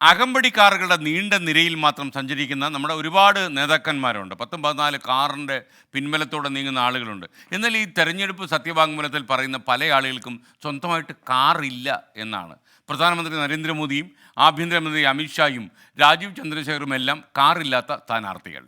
അകമ്പടി കാറുകളുടെ നീണ്ട നിരയിൽ മാത്രം സഞ്ചരിക്കുന്ന നമ്മുടെ ഒരുപാട് നേതാക്കന്മാരുണ്ട്. 14 കാറിൻ്റെ പിൻബലത്തോടെ നീങ്ങുന്ന ആളുകളുണ്ട്. എന്നാൽ ഈ തെരഞ്ഞെടുപ്പ് സത്യവാങ്മൂലത്തിൽ പറയുന്ന പല ആളുകൾക്കും സ്വന്തമായിട്ട് കാറില്ല എന്നാണ്. പ്രധാനമന്ത്രി നരേന്ദ്രമോദിയും ആഭ്യന്തരമന്ത്രി അമിത്ഷായും രാജീവ് ചന്ദ്രശേഖറും എല്ലാം കാറില്ലാത്ത സ്ഥാനാർത്ഥികൾ.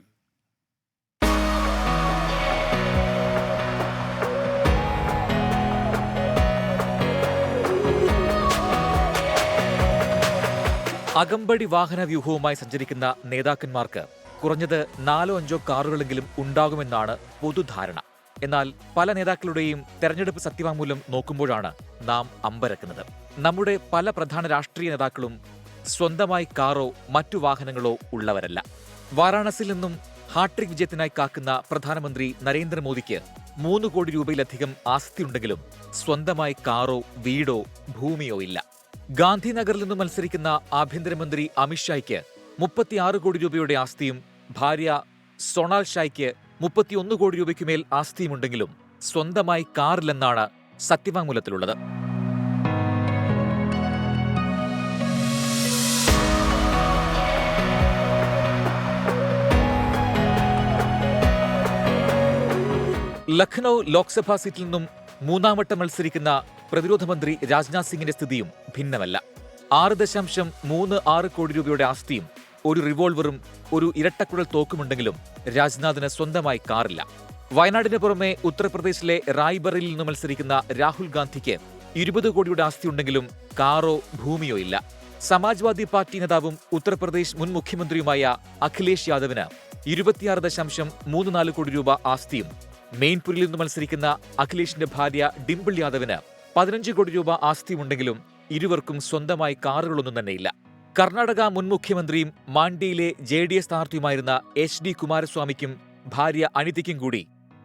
അകമ്പടി വാഹന വ്യൂഹവുമായി സഞ്ചരിക്കുന്ന നേതാക്കന്മാർക്ക് കുറഞ്ഞത് 4-5 കാറുകളെങ്കിലും ഉണ്ടാകുമെന്നാണ് പൊതുധാരണ. എന്നാൽ പല നേതാക്കളുടെയും തെരഞ്ഞെടുപ്പ് സത്യവാങ്മൂലം നോക്കുമ്പോഴാണ് നാം അമ്പരക്കുന്നത്. നമ്മുടെ പല പ്രധാന രാഷ്ട്രീയ നേതാക്കളും സ്വന്തമായി കാറോ മറ്റു വാഹനങ്ങളോ ഉള്ളവരല്ല. വാരാണസിയിൽ നിന്നും ഹാട്രിക് വിജയത്തിനായി കാക്കുന്ന പ്രധാനമന്ത്രി നരേന്ദ്രമോദിക്ക് 3 കോടി രൂപയിലധികം ആസ്തിയുണ്ടെങ്കിലും സ്വന്തമായി കാറോ വീടോ ഭൂമിയോ ഇല്ല. ഗാന്ധിനഗറിൽ നിന്നും മത്സരിക്കുന്ന ആഭ്യന്തരമന്ത്രി അമിത്ഷായ്ക്ക് 36 കോടി രൂപയുടെ ആസ്തിയും ഭാര്യ സൊണാൽ ഷായ്ക്ക് 31 കോടി രൂപയ്ക്കുമേൽ ആസ്തിയുമുണ്ടെങ്കിലും സ്വന്തമായി കാറില്ലെന്നാണ് സത്യവാങ്മൂലത്തിലുള്ളത്. ലഖ്നൌ ലോക്സഭാ സീറ്റിൽ നിന്നും 3ാം വട്ടം മത്സരിക്കുന്ന പ്രതിരോധ മന്ത്രി രാജ്നാഥ് സിംഗിന്റെ സ്ഥിതിയും ഭിന്നമല്ല. 6.36 കോടി രൂപയുടെ ആസ്തിയും ഒരു റിവോൾവറും ഒരു ഇരട്ടക്കുഴൽ തോക്കുമുണ്ടെങ്കിലും രാജ്നാഥിന് സ്വന്തമായി കാറില്ല. വയനാടിന് പുറമെ ഉത്തർപ്രദേശിലെ റായ്ബറയിൽ നിന്ന് മത്സരിക്കുന്ന രാഹുൽ ഗാന്ധിക്ക് 20 കോടിയുടെ ആസ്തിയുണ്ടെങ്കിലും കാറോ ഭൂമിയോ ഇല്ല. സമാജ്വാദി പാർട്ടി നേതാവും ഉത്തർപ്രദേശ് മുൻ മുഖ്യമന്ത്രിയുമായ അഖിലേഷ് യാദവിന് 26.34 കോടി രൂപ ആസ്തിയും മെയിൻപുരിൽ നിന്ന് മത്സരിക്കുന്ന അഖിലേഷിന്റെ ഭാര്യ ഡിംപിൾ യാദവിന് 15 കോടി രൂപ ആസ്തിയുണ്ടെങ്കിലും ഇരുവർക്കും സ്വന്തമായി കാറുകളൊന്നും തന്നെയില്ല. കർണാടക മുൻ മുഖ്യമന്ത്രിയും മാണ്ഡ്യയിലെ JDS സ്ഥാനാർത്ഥിയുമായിരുന്ന HD കുമാരസ്വാമിക്കും ഭാര്യ അനിതയ്ക്കും കൂടി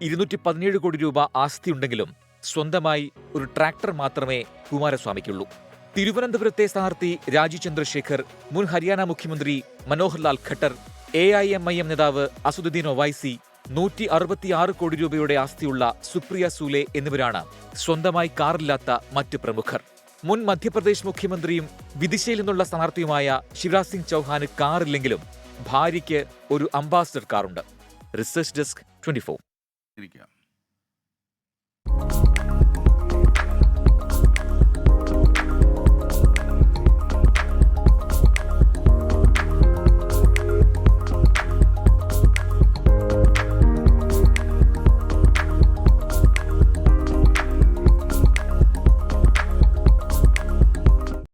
217 കോടി രൂപ ആസ്തിയുണ്ടെങ്കിലും സ്വന്തമായി ഒരു ട്രാക്ടർ മാത്രമേ കുമാരസ്വാമിക്കുള്ളൂ. തിരുവനന്തപുരത്തെ സ്ഥാനാർത്ഥി രാജീവ് ചന്ദ്രശേഖർ, മുൻ ഹരിയാന മുഖ്യമന്ത്രി മനോഹർ ലാൽ ഖട്ടർ, AIMIM നേതാവ് അസദുദ്ദീൻ ഒവൈസി, 166 കോടി രൂപയുടെ ആസ്തിയുള്ള സുപ്രിയ സൂലെ എന്നിവരാണ് സ്വന്തമായി കാറില്ലാത്ത മറ്റ് പ്രമുഖർ. മുൻ മധ്യപ്രദേശ് മുഖ്യമന്ത്രിയും വിദിശയിൽ നിന്നുള്ള സ്ഥാനാർത്ഥിയുമായ ശിവരാജ് സിംഗ് ചൌഹാന് കാറില്ലെങ്കിലും ഭാര്യയ്ക്ക് ഒരു അംബാസഡർ കാറുണ്ട്. Research desk 24.